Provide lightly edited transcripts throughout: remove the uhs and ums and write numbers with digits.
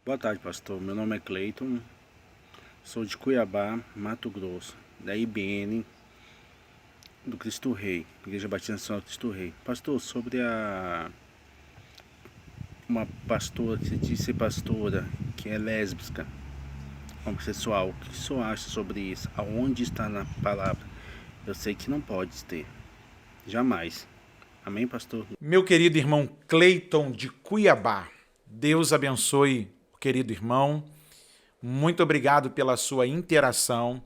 Boa tarde, pastor. Meu nome é Cleiton, sou de Cuiabá, Mato Grosso, da IBN do Cristo Rei, Igreja Batista Nacional do Cristo Rei. Pastor, sobre uma pastora que diz ser pastora, que é lésbica, homossexual, o que o senhor acha sobre isso? Aonde está na palavra? Eu sei que não pode ter, jamais. Amém, pastor? Meu querido irmão Cleiton de Cuiabá, Deus abençoe o querido irmão. Muito obrigado pela sua interação,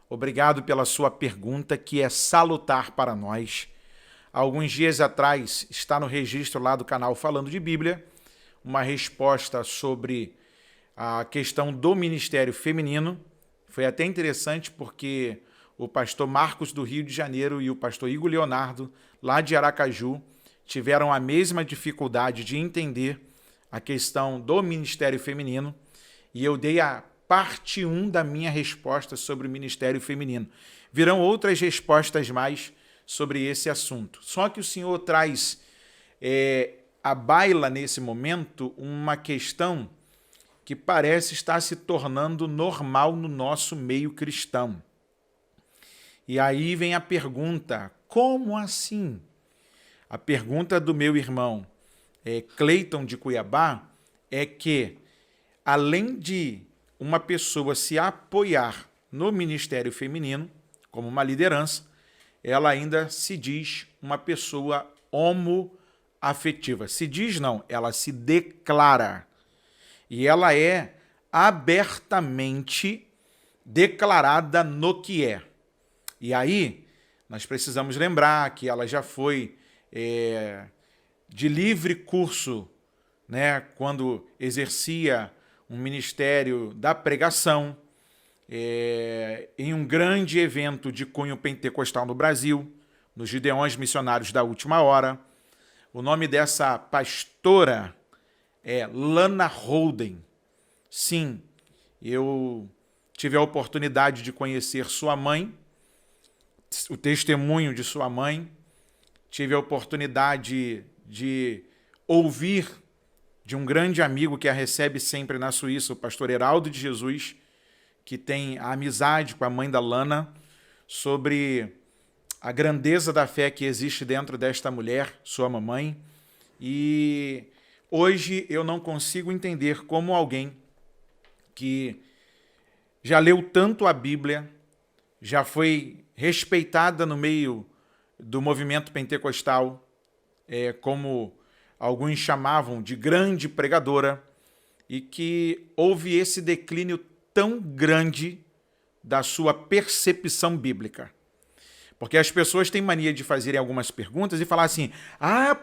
obrigado pela sua pergunta, que é salutar para nós. Alguns dias atrás, está no registro lá do canal Falando de Bíblia, uma resposta sobre a questão do ministério feminino. Foi até interessante porque o pastor Marcos do Rio de Janeiro e o pastor Igor Leonardo, lá de Aracaju, tiveram a mesma dificuldade de entender a questão do ministério feminino, e eu dei a parte 1 da minha resposta sobre o ministério feminino. Virão outras respostas mais sobre esse assunto. Só que o Senhor traz à baila, nesse momento, uma questão que parece estar se tornando normal no nosso meio cristão. E aí vem a pergunta, como assim? A pergunta do meu irmão Cleiton de Cuiabá é que, além de uma pessoa se apoiar no ministério feminino, como uma liderança, ela ainda se diz uma pessoa homoafetiva. Se diz não, ela se declara. E ela é abertamente declarada no que é. E aí, nós precisamos lembrar que ela já foi de livre curso, né, quando exercia um ministério da pregação, em um grande evento de cunho pentecostal no Brasil, nos Gideões Missionários da Última Hora. O nome dessa pastora é Lana Holden. Sim, eu tive a oportunidade de conhecer sua mãe, o testemunho de sua mãe, tive a oportunidade de ouvir de um grande amigo que a recebe sempre na Suíça, o pastor Heraldo de Jesus, que tem a amizade com a mãe da Lana, sobre a grandeza da fé que existe dentro desta mulher, sua mamãe. E hoje eu não consigo entender como alguém que já leu tanto a Bíblia, já foi respeitada no meio do movimento pentecostal, como alguns chamavam de grande pregadora, e que houve esse declínio tão grande da sua percepção bíblica. Porque as pessoas têm mania de fazerem algumas perguntas e falar assim,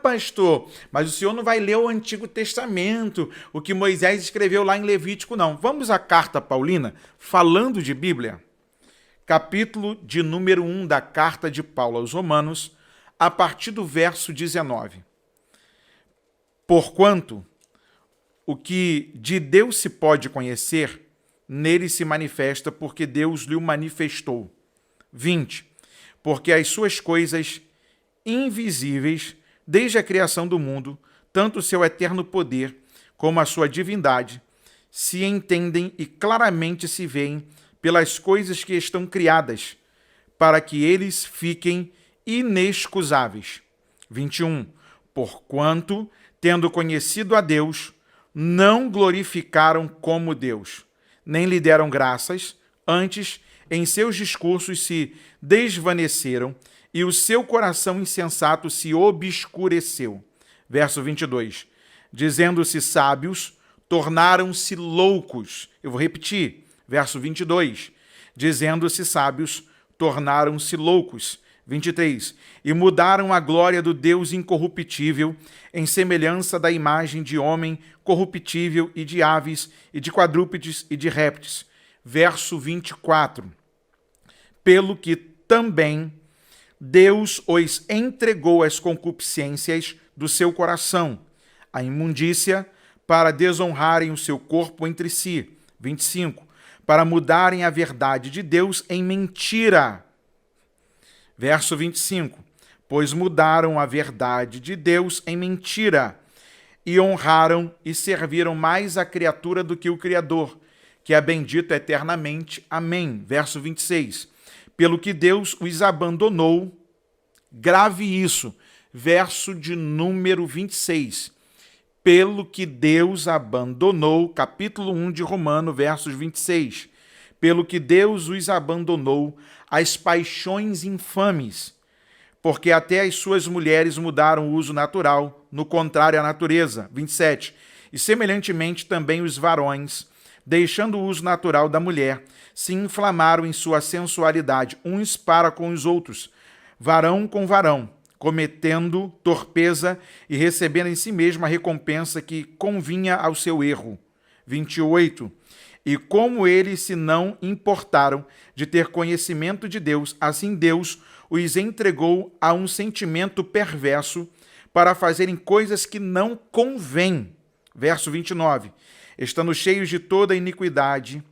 pastor, mas o senhor não vai ler o Antigo Testamento, o que Moisés escreveu lá em Levítico, não. Vamos à carta paulina, falando de Bíblia, capítulo de número 1 da carta de Paulo aos Romanos, a partir do verso 19. Porquanto o que de Deus se pode conhecer, nele se manifesta, porque Deus lhe o manifestou. 20. Porque as suas coisas invisíveis, desde a criação do mundo, tanto o seu eterno poder como a sua divindade, se entendem e claramente se veem pelas coisas que estão criadas, para que eles fiquem inexcusáveis. 21. Porquanto, tendo conhecido a Deus, não glorificaram como Deus, nem lhe deram graças, antes, em seus discursos se desvaneceram, e o seu coração insensato se obscureceu. Verso 22. Dizendo-se sábios, tornaram-se loucos. Eu vou repetir. Verso 22. Dizendo-se sábios, tornaram-se loucos. 23. E mudaram a glória do Deus incorruptível em semelhança da imagem de homem corruptível e de aves e de quadrúpedes e de répteis. Verso 24. Pelo que também Deus os entregou às concupiscências do seu coração, a imundícia, para desonrarem o seu corpo entre si. 25. Para mudarem a verdade de Deus em mentira. Verso 25. Pois mudaram a verdade de Deus em mentira, e honraram e serviram mais a criatura do que o Criador, que é bendito eternamente. Amém. Verso 26. Pelo que Deus os abandonou, grave isso, verso de número 26. Pelo que Deus abandonou, capítulo 1 de Romanos, versos 26. Pelo que Deus os abandonou, as paixões infames, porque até as suas mulheres mudaram o uso natural, no contrário à natureza. 27. E semelhantemente também os varões, deixando o uso natural da mulher, se inflamaram em sua sensualidade, uns para com os outros, varão com varão, cometendo torpeza e recebendo em si mesmo a recompensa que convinha ao seu erro. 28. E como eles se não importaram de ter conhecimento de Deus, assim Deus os entregou a um sentimento perverso para fazerem coisas que não convêm. Verso 29. Estando cheios de toda iniquidade,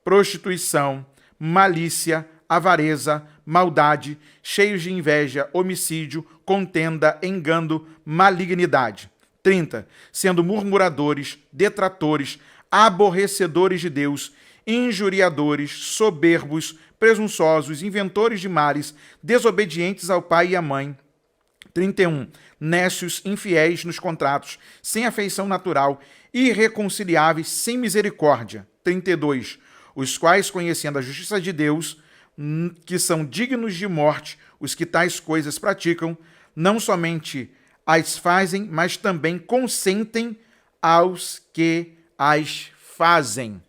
prostituição, malícia, avareza, maldade, cheios de inveja, homicídio, contenda, engano, malignidade. 30. Sendo murmuradores, detratores, aborrecedores de Deus, injuriadores, soberbos, presunçosos, inventores de males, desobedientes ao pai e à mãe. 31. Nécios, infiéis nos contratos, sem afeição natural, irreconciliáveis, sem misericórdia. 32. Os quais, conhecendo a justiça de Deus, que são dignos de morte, os que tais coisas praticam, não somente as fazem, mas também consentem aos que as fazem.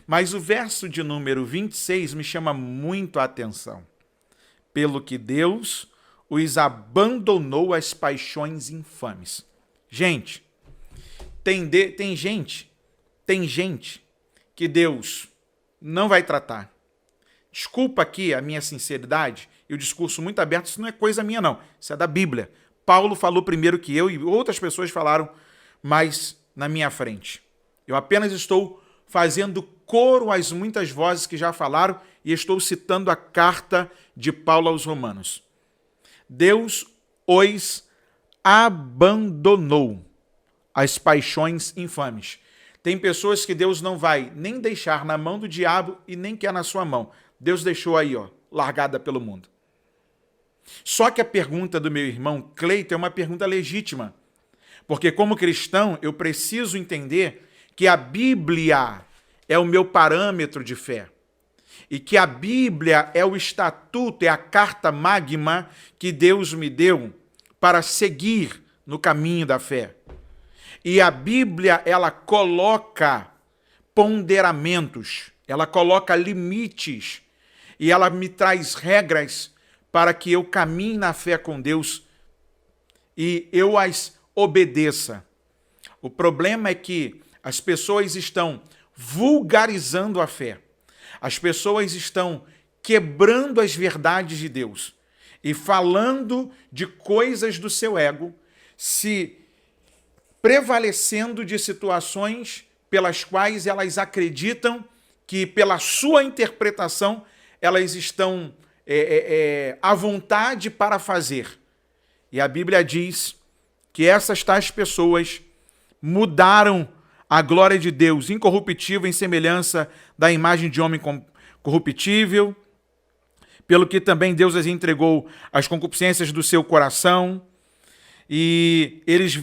Mas o verso de número 26 me chama muito a atenção. Pelo que Deus os abandonou às paixões infames. Gente, tem gente que Deus não vai tratar. Desculpa aqui a minha sinceridade e o discurso muito aberto, isso não é coisa minha não, isso é da Bíblia. Paulo falou primeiro que eu e outras pessoas falaram mais na minha frente. Eu apenas estou fazendo coro às muitas vozes que já falaram e estou citando a carta de Paulo aos Romanos. Deus os abandonou às paixões infames. Tem pessoas que Deus não vai nem deixar na mão do diabo e nem quer na sua mão. Deus deixou aí, largada pelo mundo. Só que a pergunta do meu irmão Cleiton é uma pergunta legítima. Porque como cristão, eu preciso entender que a Bíblia é o meu parâmetro de fé. E que a Bíblia é o estatuto, é a carta magma que Deus me deu para seguir no caminho da fé. E a Bíblia, ela coloca ponderamentos, ela coloca limites, e ela me traz regras para que eu caminhe na fé com Deus e eu as obedeça. O problema é que as pessoas estão vulgarizando a fé. As pessoas estão quebrando as verdades de Deus e falando de coisas do seu ego, se prevalecendo de situações pelas quais elas acreditam que, pela sua interpretação, elas estão à vontade para fazer. E a Bíblia diz que essas tais pessoas mudaram a glória de Deus incorruptível em semelhança da imagem de homem corruptível, pelo que também Deus as entregou às concupiscências do seu coração, e eles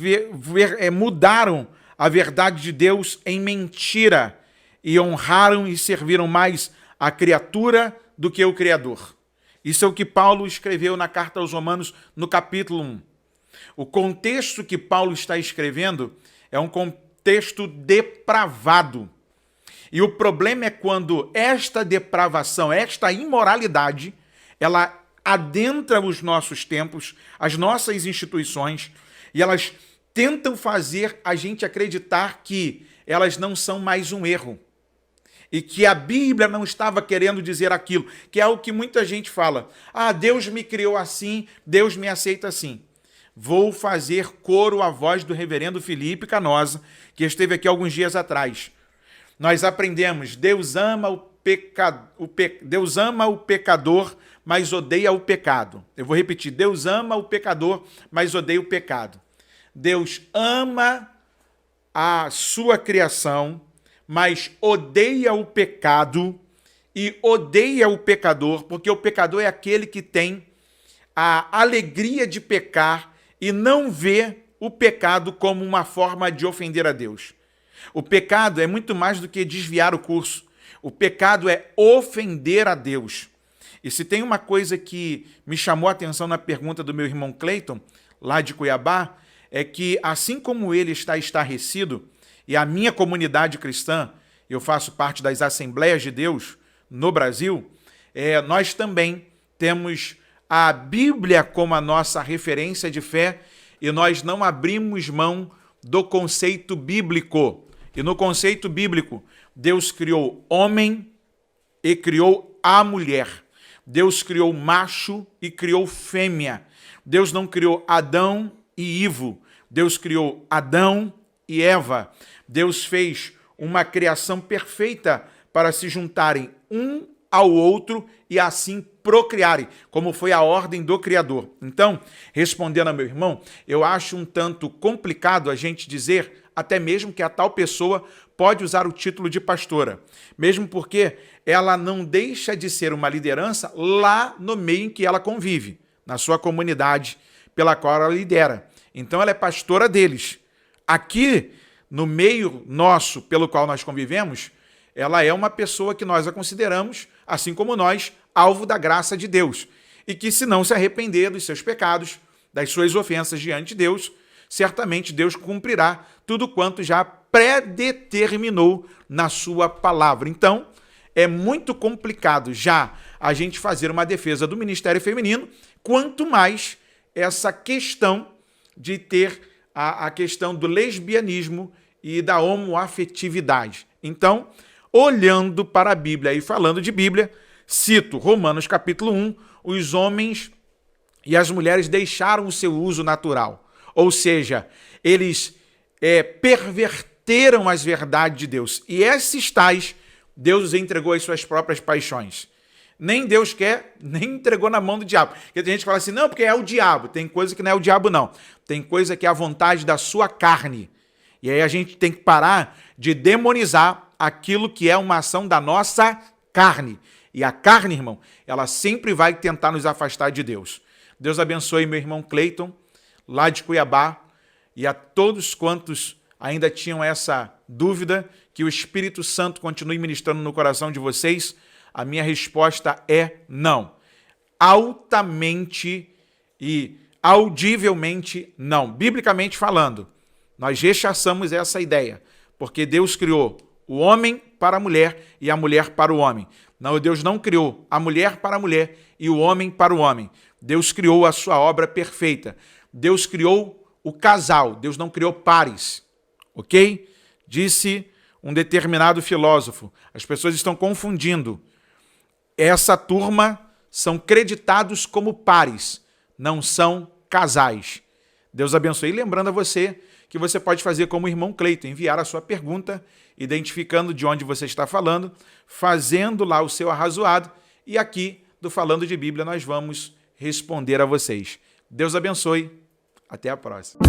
mudaram a verdade de Deus em mentira e honraram e serviram mais a criatura do que o Criador. Isso é o que Paulo escreveu na carta aos Romanos, no capítulo 1. O contexto que Paulo está escrevendo é um contexto depravado. E o problema é quando esta depravação, esta imoralidade, ela adentra os nossos tempos, as nossas instituições, e elas tentam fazer a gente acreditar que elas não são mais um erro. E que a Bíblia não estava querendo dizer aquilo, que é o que muita gente fala. Ah, Deus me criou assim, Deus me aceita assim. Vou fazer coro à voz do reverendo Felipe Canosa, que esteve aqui alguns dias atrás. Nós aprendemos, Deus ama Deus ama o pecador, mas odeia o pecado. Eu vou repetir, Deus ama o pecador, mas odeia o pecado. Deus ama a sua criação, mas odeia o pecado e odeia o pecador, porque o pecador é aquele que tem a alegria de pecar e não vê o pecado como uma forma de ofender a Deus. O pecado é muito mais do que desviar o curso. O pecado é ofender a Deus. E se tem uma coisa que me chamou a atenção na pergunta do meu irmão Cleiton, lá de Cuiabá, é que assim como ele está estarrecido, e a minha comunidade cristã, eu faço parte das Assembleias de Deus no Brasil, nós também temos a Bíblia como a nossa referência de fé e nós não abrimos mão do conceito bíblico. E no conceito bíblico, Deus criou homem e criou a mulher. Deus criou macho e criou fêmea. Deus não criou Adão e Ivo. Deus criou Adão e Eva. Deus fez uma criação perfeita para se juntarem um ao outro e assim procriarem, como foi a ordem do Criador. Então, respondendo ao meu irmão, eu acho um tanto complicado a gente dizer até mesmo que a tal pessoa pode usar o título de pastora, mesmo porque ela não deixa de ser uma liderança lá no meio em que ela convive, na sua comunidade pela qual ela lidera. Então, ela é pastora deles. Aqui, no meio nosso pelo qual nós convivemos, ela é uma pessoa que nós a consideramos, assim como nós, alvo da graça de Deus. E que se não se arrepender dos seus pecados, das suas ofensas diante de Deus, certamente Deus cumprirá tudo quanto já predeterminou na sua palavra. Então, é muito complicado já a gente fazer uma defesa do ministério feminino, quanto mais essa questão de ter a questão do lesbianismo e da homoafetividade. Então, olhando para a Bíblia e falando de Bíblia, cito Romanos capítulo 1, os homens e as mulheres deixaram o seu uso natural. Ou seja, eles perverteram as verdades de Deus. E esses tais, Deus os entregou às suas próprias paixões. Nem Deus quer, nem entregou na mão do diabo. Porque tem gente que fala assim, não, porque é o diabo. Tem coisa que não é o diabo, não. Tem coisa que é a vontade da sua carne. E aí a gente tem que parar de demonizar aquilo que é uma ação da nossa carne. E a carne, irmão, ela sempre vai tentar nos afastar de Deus. Deus abençoe meu irmão Cleiton, lá de Cuiabá, e a todos quantos ainda tinham essa dúvida, que o Espírito Santo continue ministrando no coração de vocês. A minha resposta é não. Altamente e audivelmente não. Biblicamente falando, nós rechaçamos essa ideia, porque Deus criou o homem para a mulher e a mulher para o homem. Não, Deus não criou a mulher para a mulher e o homem para o homem. Deus criou a sua obra perfeita. Deus criou o casal, Deus não criou pares, ok? Disse um determinado filósofo, as pessoas estão confundindo. Essa turma são creditados como pares, não são casais. Deus abençoe. E lembrando a você que você pode fazer como o irmão Cleiton, enviar a sua pergunta, identificando de onde você está falando, fazendo lá o seu arrazoado, e aqui, do Falando de Bíblia, nós vamos responder a vocês. Deus abençoe. Até a próxima.